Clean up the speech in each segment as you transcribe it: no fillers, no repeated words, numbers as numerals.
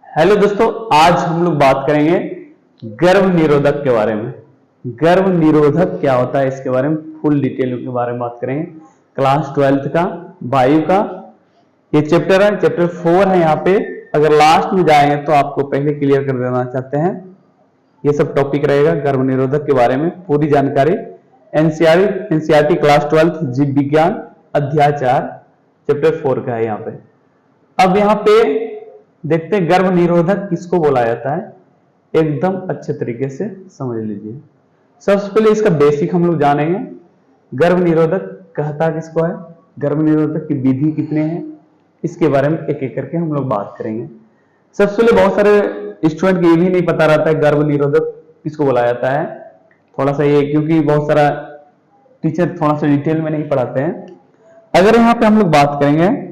Hello दोस्तों, आज हम लोग बात करेंगे गर्भ निरोधक के बारे में। गर्भ निरोधक क्या होता है इसके बारे में फुल डिटेल के बारे में बात करेंगे। क्लास 12th का वायु का ये चैप्टर है, चैप्टर 4 है। यहाँ पे अगर लास्ट में जाएंगे तो आपको पहले क्लियर कर देना चाहते हैं, ये सब टॉपिक रहेगा गर्भ निरोधक के बारे में पूरी जानकारी। एनसीईआरटी क्लास 12th जीव विज्ञान अध्याय 4 चैप्टर 4 का है यहाँ पे। अब यहाँ पे देखते हैं गर्भ निरोधक किसको बोला जाता है, एकदम अच्छे तरीके से समझ लीजिए। सबसे पहले इसका बेसिक हम लोग जानेंगे। गर्भ निरोधक कहता किसको है, गर्भ निरोधक की विधि कितने हैं, इसके बारे में एक एक करके हम लोग बात करेंगे। सबसे पहले बहुत सारे स्टूडेंट को ये भी नहीं पता रहता है गर्भ निरोधक किसको बोला जाता है। थोड़ा सा ये क्योंकि बहुत सारा टीचर थोड़ा सा डिटेल में नहीं पढ़ाते हैं। अगर यहाँ पे हम लोग बात करेंगे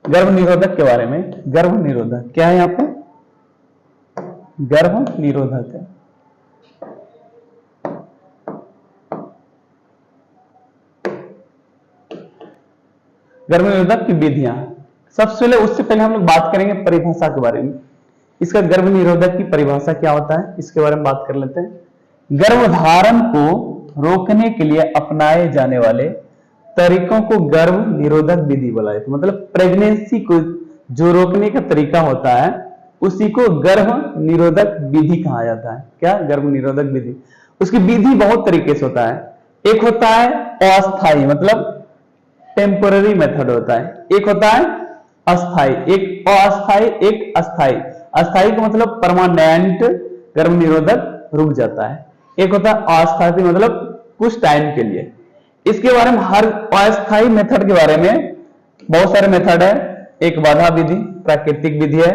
गर्भ निरोधक के बारे में, गर्भ निरोधक क्या है, यहाँ पे गर्भ निरोधक है। गर्भ निरोधक की विधियां सबसे पहले, उससे पहले हम लोग बात करेंगे परिभाषा के बारे में। इसका गर्भ निरोधक की परिभाषा क्या होता है इसके बारे में बात कर लेते हैं। गर्भधारण को रोकने के लिए अपनाए जाने वाले तरीकों को गर्भ निरोधक विधि बोला जाता है। मतलब प्रेगनेंसी को जो रोकने का तरीका होता है उसी को गर्भ निरोधक विधि कहा जाता है। क्या, गर्भ निरोधक विधि। उसकी विधि बहुत तरीके से होता है। एक होता है अस्थायी, मतलब टेम्पोररी मेथड होता है। एक होता है अस्थायी, एक अस्थायी, एक अस्थायी। अस्थायी का मतलब परमानेंट गर्भ निरोधक रुक जाता है। एक होता है अस्थायी, मतलब कुछ टाइम के लिए। इसके बारे में हर अस्थायी मेथड के बारे में बहुत सारे मेथड है। एक बाधा विधि, प्राकृतिक विधि है,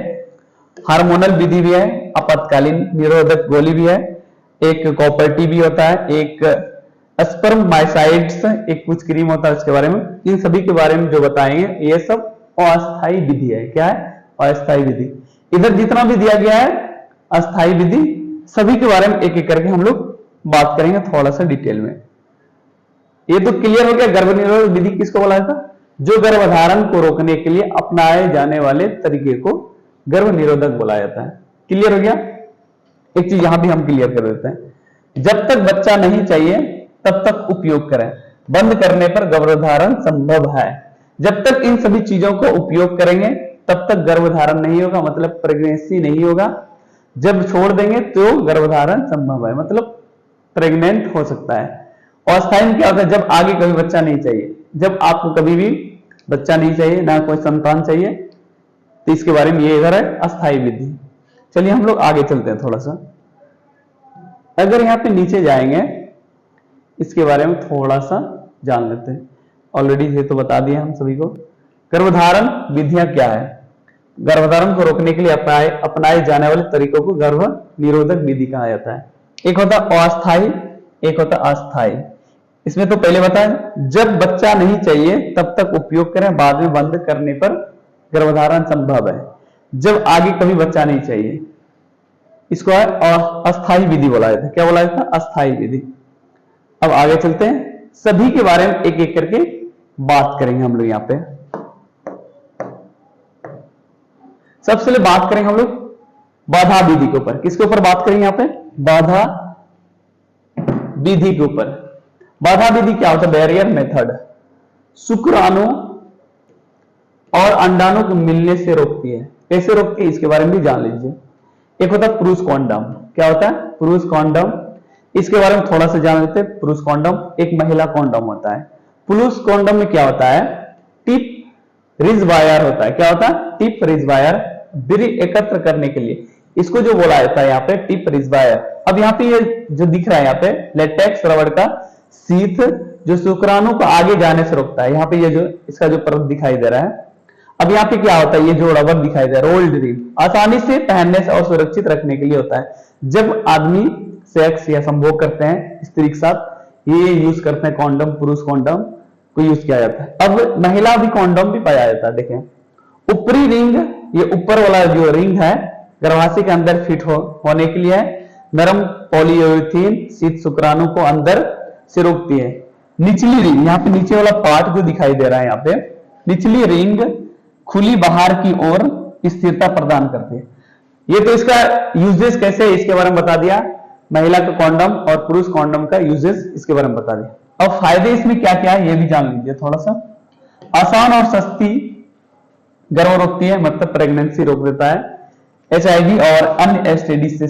हार्मोनल विधि भी है, आपातकालीन निरोधक गोली भी है, एक कॉपर्टी भी होता है, एक स्पर्माइसाइड्स, एक कुछ क्रीम होता है उसके बारे में। इन सभी के बारे में जो बताएंगे ये सब अस्थायी विधि है। क्या है, अस्थायी विधि। इधर जितना भी दिया गया है अस्थायी विधि, सभी के बारे में एक एक करके हम लोग बात करेंगे थोड़ा सा डिटेल में। ये तो क्लियर हो गया गर्भ निरोधक विधि किसको बोला जाता है, जो गर्भधारण को रोकने के लिए अपनाए जाने वाले तरीके को गर्भ निरोधक बोला जाता है। क्लियर हो गया। एक चीज यहां भी हम क्लियर कर देते हैं, जब तक बच्चा नहीं चाहिए तब तक उपयोग करें, बंद करने पर गर्भधारण संभव है। जब तक इन सभी चीजों को उपयोग करेंगे तब तक गर्भधारण नहीं होगा, मतलब प्रेगनेंसी नहीं होगा। जब छोड़ देंगे तो गर्भधारण संभव है, मतलब प्रेग्नेंट हो सकता है। अस्थायी में क्या होता है, जब आगे कभी बच्चा नहीं चाहिए, जब आपको कभी भी बच्चा नहीं चाहिए, ना कोई संतान चाहिए, तो इसके बारे में ये इधर है अस्थायी विधि। चलिए हम लोग आगे चलते हैं थोड़ा सा। अगर यहाँ पे नीचे जाएंगे इसके बारे में थोड़ा सा जान लेते हैं। ऑलरेडी ये तो बता दिया हम सभी को। गर्भधारण विधियां क्या है, गर्भधारण को रोकने के लिए अपनाए जाने वाले तरीकों को गर्भ निरोधक विधि कहा जाता है। एक होता है अस्थायी, एक होता है अस्थायी। इसमें तो पहले बताया जब बच्चा नहीं चाहिए तब तक उपयोग करें, बाद में बंद करने पर गर्भधारण संभव है। जब आगे कभी बच्चा नहीं चाहिए, इसको अस्थायी विधि बोला जाता है। क्या बोला जाता है, अस्थायी विधि। अब आगे चलते हैं, सभी के बारे में एक एक करके बात करेंगे हम लोग। यहाँ पे सबसे पहले बात करेंगे हम लोग बाधा विधि के ऊपर। किसके ऊपर बात करेंगे यहाँ पे, बाधा विधि के ऊपर। बाधा विधि क्या होता है, बैरियर मेथड। शुक्राणु और अंडाणु को मिलने से रोकती है। कैसे रोकती है इसके बारे में भी जान लीजिए। एक होता है पुरुष कॉन्डम। क्या होता है, पुरुष कॉन्डम। इसके बारे में थोड़ा सा जान लेते हैं। पुरुष कॉन्डम एक महिला कॉन्डम होता है। पुरुष कॉन्डम में क्या होता है, टिप रिज वायर होता है। क्या होता है, टिप रिज वायर, वीर्य एकत्र करने के लिए इसको जो बोला जाता है यहाँ पे टिप रिज वायर। अब यहाँ पे ये जो दिख रहा है यहाँ पे लेटेक्स रबड़ का शीथ जो शुक्राणु को आगे जाने से रोकता है। यहाँ पे ये जो इसका जो परत दिखाई दे रहा है। अब यहाँ पे क्या होता है, ये जो रबर दिखाई दे रहा है रोल्ड रिंग, आसानी से पहनने से और सुरक्षित रखने के लिए होता है। जब आदमी सेक्स या संभोग करते हैं स्त्री के साथ, ये यूज करते हैं कॉन्डम, पुरुष कॉन्डम को यूज किया जाता है। अब महिला भी कॉन्डम भी पाया जाता है। देखें ऊपरी रिंग, ये ऊपर वाला जो रिंग है गर्भाशय के अंदर फिट होने के लिए है। नरम पॉलीयूरेथीन शीत शुक्राणु को अंदर से रोकती है। निचली रिंग, यहाँ पे नीचे वाला पार्ट जो दिखाई दे रहा है यहाँ पे, निचली रिंग खुली बाहर की ओर स्थिरता प्रदान करती है। ये तो इसका यूजेस कैसे है इसके बारे में बता दिया, महिला का कॉन्डम और पुरुष कॉन्डम का यूजेस इसके बारे में बता दिया। अब फायदे इसमें क्या क्या है ये भी जान लीजिए थोड़ा सा। आसान और सस्ती गर्भ रोकती है, मतलब प्रेगनेंसी रोक देता है। HIV और अन्य एसटीडी से,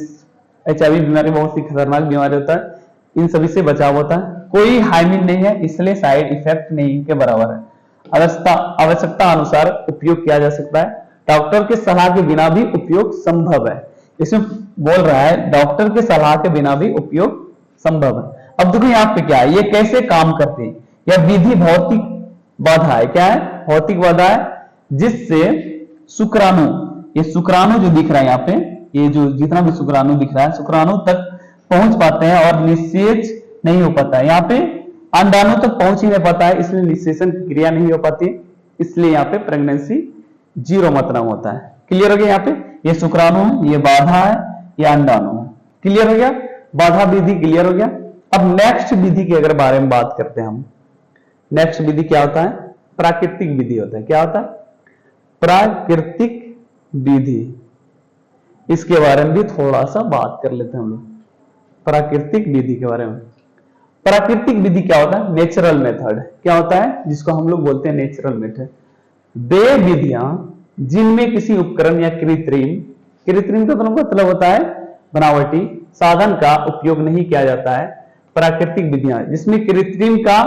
HIV बीमारी बहुत ही खतरनाक बीमारी होता है, इन सभी से बचाव होता है। कोई हाइमिन नहीं है, इसलिए साइड इफेक्ट नहीं के बराबर है। आवश्यकता अनुसार उपयोग किया जा सकता है, डॉक्टर के सलाह के बिना भी उपयोग संभव है। इसमें बोल रहा है डॉक्टर के सलाह के बिना भी उपयोग संभव है। अब देखो यहाँ पे क्या है, ये कैसे काम करते हैं। यह विधि भौतिक बाधा है, क्या है, भौतिक बाधा है, जिससे शुक्राणु, ये शुक्राणु जो दिख रहा है यहाँ पे, ये जो जितना भी शुक्राणु दिख रहा है, शुक्राणु तक पहुंच पाते हैं और निषेच नहीं हो पाता है। यहाँ पे अंडाणु तक पहुंच ही नहीं पाता है, इसलिए निषेचन की क्रिया नहीं हो पाती, इसलिए यहाँ पे प्रेगनेंसी 0 मात्रा में होता है। क्लियर हो गया, यहाँ पे ये शुक्राणु है, ये बाधा है, ये अंडाणु है। क्लियर हो गया, बाधा विधि क्लियर हो गया। अब नेक्स्ट विधि के अगर बारे में बात करते हैं हम, नेक्स्ट विधि क्या होता है, प्राकृतिक विधि होता है। क्या होता है, प्राकृतिक विधि। इसके बारे में भी थोड़ा सा बात कर लेते हैं हम लोग, प्राकृतिक विधि के बारे में। प्राकृतिक विधि क्या होता है, नेचुरल मेथड। क्या होता है, जिसको हम लोग बोलते हैं नेचुरल मेथड। वे विधियां जिनमें किसी उपकरण या कृत्रिम का मतलब होता है बनावटी साधन का उपयोग नहीं किया जाता है। प्राकृतिक विधियां जिसमें कृत्रिम का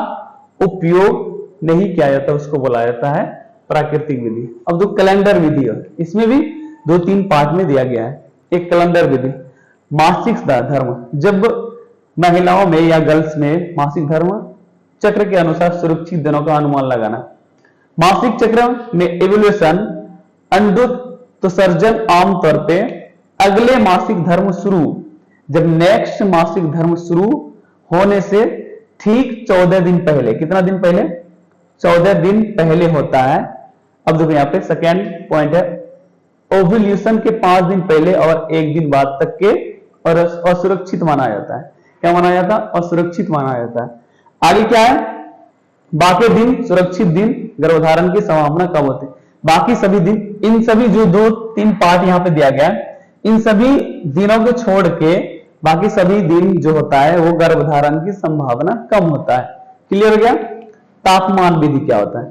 उपयोग नहीं किया जाता उसको बोला जाता है प्राकृतिक विधि। अब जो कैलेंडर विधि है, इसमें भी 2-3 पार्ट में दिया गया है। एक कैलेंडर विधि, मासिक धर्म, जब महिलाओं में या गर्ल्स में मासिक धर्म चक्र के अनुसार सुरक्षित दिनों का अनुमान लगाना। मासिक चक्र में एवोल्यूशन, अंडोत्सर्जन आमतौर पे अगले मासिक धर्म शुरू, जब नेक्स्ट मासिक धर्म शुरू होने से ठीक 14 दिन पहले, कितना दिन पहले, 14 दिन पहले होता है। अब देखो यहाँ पे सेकेंड पॉइंट है, ओव्यूलेशन के 5 दिन पहले और 1 दिन बाद तक के और असुरक्षित माना जाता है। क्या माना जाता है, असुरक्षित माना जाता है। आगे क्या है, बाकी दिन सुरक्षित दिन, गर्भधारण की संभावना कम होती है। बाकी सभी दिन, इन सभी जो 2-3 पार्ट यहाँ पे दिया गया है, इन सभी दिनों को छोड़ के बाकी सभी दिन जो होता है वो गर्भधारण की संभावना कम होता है। क्लियर हो गया। तापमान विधि क्या होता है,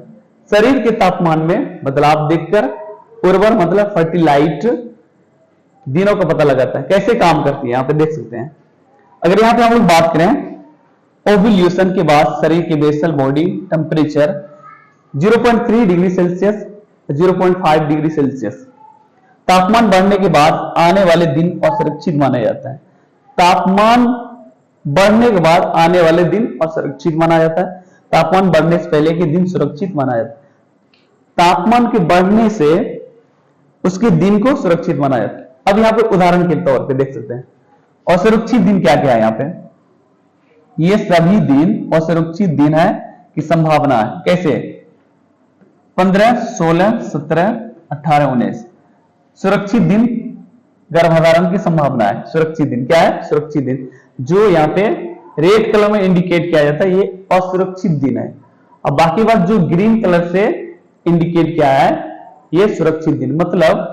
शरीर के तापमान में बदलाव देखकर उर्वर मतलब फर्टिलाइट दिनों का पता लगाता है। कैसे काम करती है यहाँ पे देख सकते हैं। अगर यहाँ पे हम लोग बात करें ओव्यूलेशन के बाद शरीर के basal body temperature 0.3 degree Celsius, 0.5 degree Celsius. तापमान बढ़ने के बाद आने वाले दिन असुरक्षित माना जाता है। तापमान बढ़ने के बाद आने वाले दिन असुरक्षित माना जाता है। तापमान बढ़ने से पहले के दिन सुरक्षित माना जाता है। तापमान के बढ़ने से उसके दिन को सुरक्षित माना जाता है। अब यहाँ पे उदाहरण के तौर पे देख सकते हैं असुरक्षित दिन क्या क्या है यहाँ पे, ये सभी दिन असुरक्षित दिन है की संभावना है। कैसे, 15, 16, 17, 18, 19 सुरक्षित दिन, गर्भधारण की संभावना है। सुरक्षित दिन क्या है, सुरक्षित दिन, जो यहाँ पे रेड कलर में इंडिकेट किया जाता है ये असुरक्षित दिन है। अब बाकी बात जो ग्रीन कलर से इंडिकेट किया है ये सुरक्षित दिन। मतलब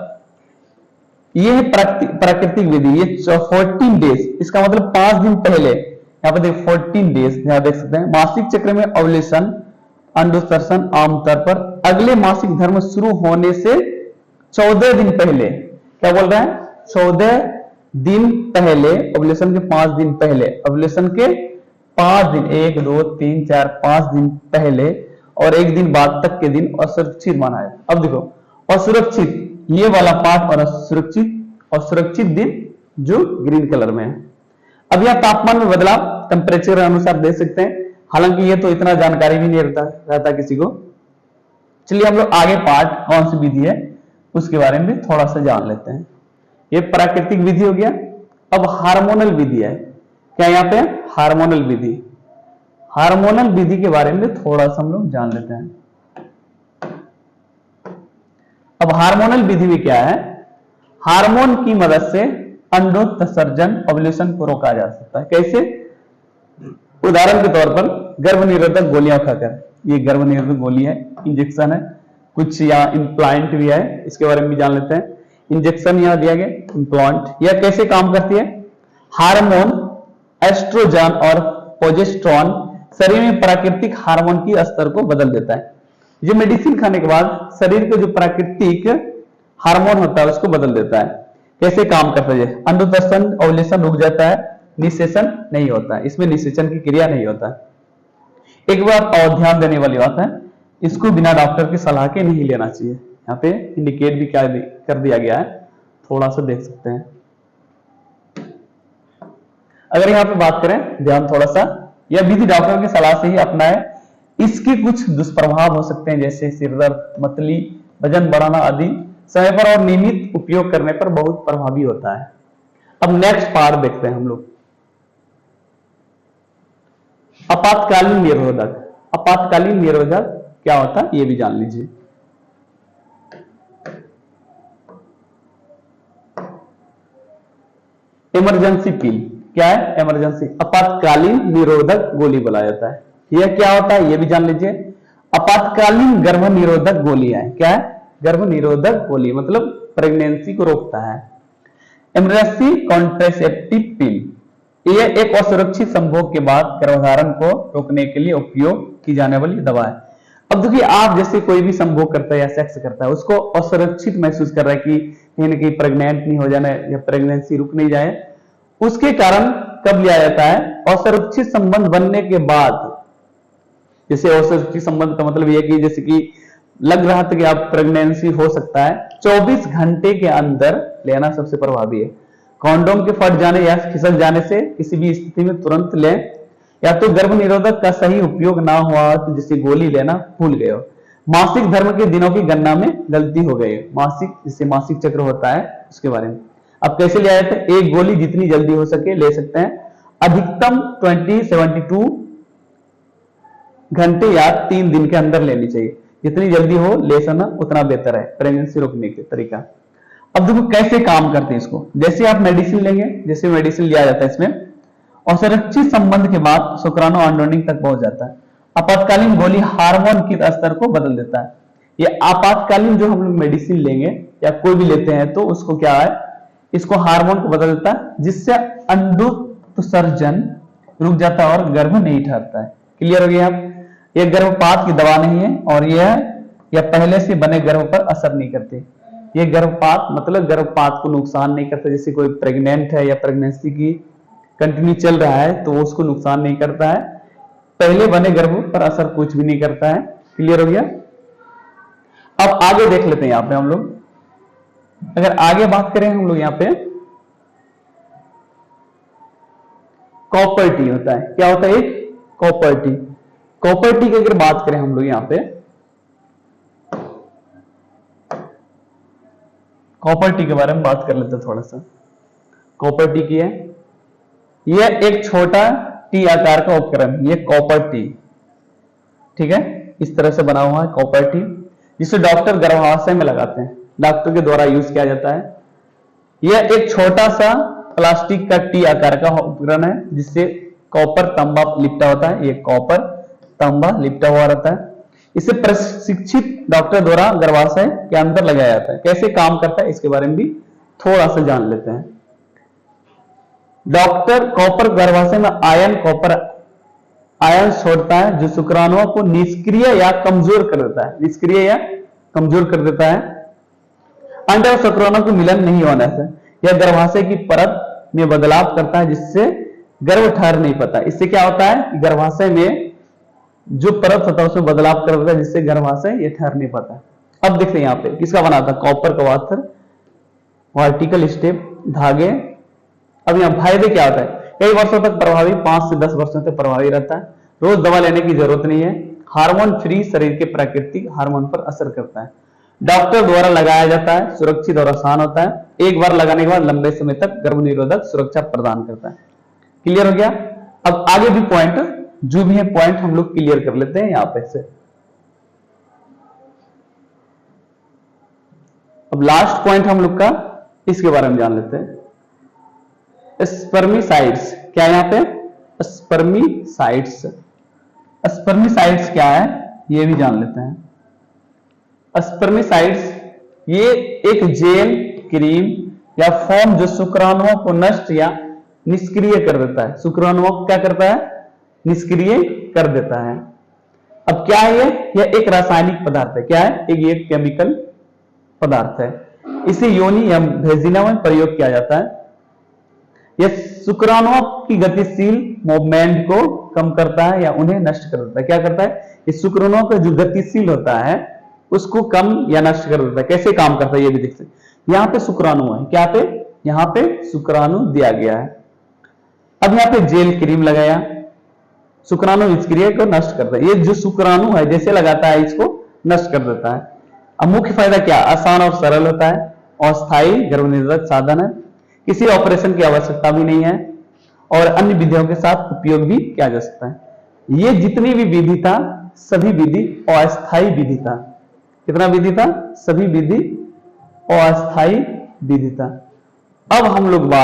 ये है प्राकृतिक विधि, ये 14 डेज, इसका मतलब 5 दिन पहले, यहाँ पे देख 14 डेज यहाँ देख सकते हैं। मासिक चक्र में ओव्यूलेशन, अंडोत्सर्जन आमतौर पर अगले मासिक धर्म शुरू होने से 14 दिन पहले, क्या बोल रहे हैं, 14 दिन पहले, ओव्यूलेशन के 5 दिन पहले, ओव्यूलेशन के 5 दिन, 1, 2, 3, 4, 5 दिन पहले और 1 दिन बाद तक के दिन असुरक्षित माना है। अब देखो असुरक्षित ये वाला पार्ट और असुरक्षित दिन जो ग्रीन कलर में है। अब यह तापमान में बदलाव टेम्परेचर अनुसार दे सकते हैं, हालांकि ये तो इतना जानकारी भी नहीं रहता किसी को। चलिए हम लोग आगे पार्ट कौन सी विधि है उसके बारे में थोड़ा सा जान लेते हैं। ये प्राकृतिक विधि हो गया। अब हार्मोनल विधि है, क्या यहाँ पे हार्मोनल विधि, हार्मोनल विधि के बारे में थोड़ा सा हम लोग जान लेते हैं। अब हार्मोनल विधि में क्या है, हार्मोन की मदद से अंडोत्सर्जन ओव्यूलेशन को रोका जा सकता है। कैसे, उदाहरण के तौर पर गर्भ निरोधक गोलियां खाकर, ये गर्भ निरोधक गोली है, इंजेक्शन है, कुछ यहाँ इम्प्लांट भी है, इसके बारे में भी जान लेते हैं। इंजेक्शन यहाँ दिया गया, इम्प्लांट, यह कैसे काम करती है? हार्मोन एस्ट्रोजन और प्रोजेस्टेरोन शरीर में प्राकृतिक हार्मोन की स्तर को बदल देता है। ये मेडिसिन खाने के बाद शरीर का जो प्राकृतिक हार्मोन होता है उसको बदल देता है। कैसे काम करता है? अंडोत्सर्जन ओव्यूलेशन रुक जाता है, निषेचन नहीं होता है, इसमें निषेचन की क्रिया नहीं होता है। एक बार और ध्यान देने वाली बात है, इसको बिना डॉक्टर की सलाह के नहीं लेना चाहिए। यहाँ पे इंडिकेट भी क्या कर दिया गया है, थोड़ा सा देख सकते हैं। अगर यहाँ पे बात करें, ध्यान थोड़ा सा, यह विधि डॉक्टर की सलाह से ही अपनाएं। इसके कुछ दुष्प्रभाव हो सकते हैं, जैसे सिरदर्द, मतली, वजन बढ़ाना आदि। समय पर और नियमित उपयोग करने पर बहुत प्रभावी होता है। अब नेक्स्ट पार्ट देखते हैं हम लोग, आपातकालीन निरोधक। आपातकालीन निरोधक क्या होता है ये भी जान लीजिए। इमरजेंसी पिल क्या है? इमरजेंसी आपातकालीन निरोधक गोली बोला जाता है। यह क्या होता है ये भी जान लीजिए। आपातकालीन गर्भ निरोधक गोली है। क्या है? गर्भ निरोधक गोली, मतलब प्रेगनेंसी को रोकता है। इमरजेंसी कॉन्ट्रासेप्टिव पिल, यह एक असुरक्षित संभोग के बाद गर्भधारण को रोकने के लिए उपयोग की जाने वाली दवा है। अब देखिए, आप जैसे कोई भी संभोग करता है या सेक्स करता है, उसको असुरक्षित महसूस कर रहा है कि कहीं ना कहीं प्रेग्नेंट नहीं हो जाना या प्रेगनेंसी रुक नहीं जाए, उसके कारण कब लिया जाता है? असुरक्षित संबंध बनने के बाद। जैसे असुरक्षित संबंध का मतलब यह कि जैसे कि लग रहा था कि आप प्रेगनेंसी हो सकता है, 24 घंटे के अंदर लेना सबसे प्रभावी है। कॉन्डोम के फट जाने या फिसल जाने से किसी भी स्थिति में तुरंत लें, या तो गर्भ निरोधक का सही उपयोग ना हुआ तो जिसे गोली लेना भूल गए हो। मासिक धर्म के दिनों की गणना में गलती हो गई। मासिक, जिससे मासिक चक्र होता है उसके बारे में। अब कैसे लिया जाता है? एक गोली जितनी जल्दी हो सके ले सकते हैं। अधिकतम 72 घंटे या 3 दिन के अंदर लेनी चाहिए। जितनी जल्दी हो ले सकना उतना बेहतर है प्रेगनेंसी रोकने के तरीका। अब देखो कैसे काम करते हैं इसको। जैसे आप मेडिसिन लेंगे, जैसे मेडिसिन लिया जाता है इसमें, और सुरक्षित संबंध के बाद शुक्राणु अनडोनिंग तक पहुंच जाता है। आपातकालीन गोली हार्मोन के स्तर को बदल देता है। ये आपातकालीन जो हम लोग मेडिसिन लेंगे या कोई भी लेते हैं तो उसको क्या है, इसको हार्मोन को बदल देता है, जिससे अंडोत्सर्जन रुक जाता है और गर्भ नहीं ठहरता है। क्लियर हो गया? आप, यह गर्भपात की दवा नहीं है और यह पहले से बने गर्भ पर असर नहीं करते। ये गर्भपात मतलब गर्भपात को नुकसान नहीं करता। जैसे कोई प्रेग्नेंट है या प्रेगनेंसी की कंटिन्यू चल रहा है तो वो उसको नुकसान नहीं करता है। पहले बने गर्भ पर असर कुछ भी नहीं करता है। क्लियर हो गया? अब आगे देख लेते हैं। यहां पे हम लोग अगर आगे बात करें, हम लोग यहां पे कॉपर टी होता है। क्या होता है? एक कॉपर टी। कॉपर टी की अगर बात करें हम लोग यहां पे, कॉपर टी के बारे में बात कर लेते हैं थोड़ा सा। कॉपर टी की है, यह एक छोटा टी आकार का उपकरण, यह कॉपर टी, ठीक है, इस तरह से बना हुआ है कॉपर टी, जिसे डॉक्टर गर्भाशय में लगाते हैं। डॉक्टर के द्वारा यूज किया जाता है। यह एक छोटा सा प्लास्टिक का टी आकार का उपकरण है जिससे कॉपर तांबा लिपटा होता है। यह कॉपर तांबा लिपटा हुआ रहता है। इसे प्रशिक्षित डॉक्टर द्वारा गर्भाशय के अंदर लगाया जाता है। कैसे काम करता है इसके बारे में भी थोड़ा सा जान लेते हैं। डॉक्टर कॉपर गर्भाशय में आयन छोड़ता है जो शुक्राणुओं को निष्क्रिय या कमजोर कर देता है। निष्क्रिय या कमजोर कर देता है। अंडे और शुक्राणु को मिलन नहीं होने से यह गर्भाशय की परत में बदलाव करता है, जिससे गर्भ ठहर नहीं पाता। इससे क्या होता है? गर्भाशय में जो परत होता है उसमें बदलाव कर देता है, जिससे गर्भाशय ये ठहर नहीं पाता। अब देखते हैं यहाँ पे किसका बना था? कॉपर का वाटर, वर्टिकल स्टेप, धागे। अब यहाँ फायदे क्या होता है? कई वर्षों तक प्रभावी, 5 से 10 वर्षों तक प्रभावी रहता है। रोज दवा लेने की जरूरत नहीं है। हार्मोन फ्री, शरीर के प्राकृतिक हार्मोन पर असर करता है। डॉक्टर द्वारा लगाया जाता है, सुरक्षित और आसान होता है। एक बार लगाने के बाद लंबे समय तक गर्भ निरोधक सुरक्षा प्रदान करता है। क्लियर हो गया? अब आगे भी पॉइंट जो भी है पॉइंट हम लोग क्लियर कर लेते हैं यहां पे से। अब लास्ट पॉइंट हम लोग का इसके बारे में जान लेते हैं। स्पर्मिसाइड्स क्या है यहां पे? स्पर्मिसाइड्स। स्पर्मिसाइड्स क्या है ये भी जान लेते हैं। स्पर्मिसाइड्स ये एक जेल, क्रीम या फोम जो शुक्राणुओं को नष्ट या निष्क्रिय कर देता है। शुक्राणुओं को क्या करता है? निष्क्रिय कर देता है। अब क्या है यह एक रासायनिक पदार्थ है। क्या है? एक ये केमिकल पदार्थ है। इसे योनि या वेजिना में प्रयोग किया जाता है। यह शुक्राणुओं की गतिशील मूवमेंट को कम करता है या उन्हें नष्ट कर देता है। क्या करता है? इस शुक्राणुओं का जो गतिशील होता है उसको कम या नष्ट कर देता है। कैसे काम करता है ये भी देख सकते। यहाँ पे शुक्राणु है, क्या पे? यहाँ पे शुक्राणु दिया गया है। अब यहाँ पे जेल क्रीम लगाया, शुक्राणु निष्क्रिय को नष्ट करता है। ये जो शुक्राणु है जैसे लगाता है इसको नष्ट कर देता है। अब मुख्य फायदा क्या? आसान और सरल होता है, अस्थायी गर्भनिरोधक साधन है, किसी ऑपरेशन की आवश्यकता भी नहीं है और अन्य विधियों के साथ उपयोग भी किया जा सकता है। ये जितनी भी विधि था सभी विधि अस्थायी विधि था। कितना विधि था? सभी विधि अस्थायी विधि था। अब हम लोग बात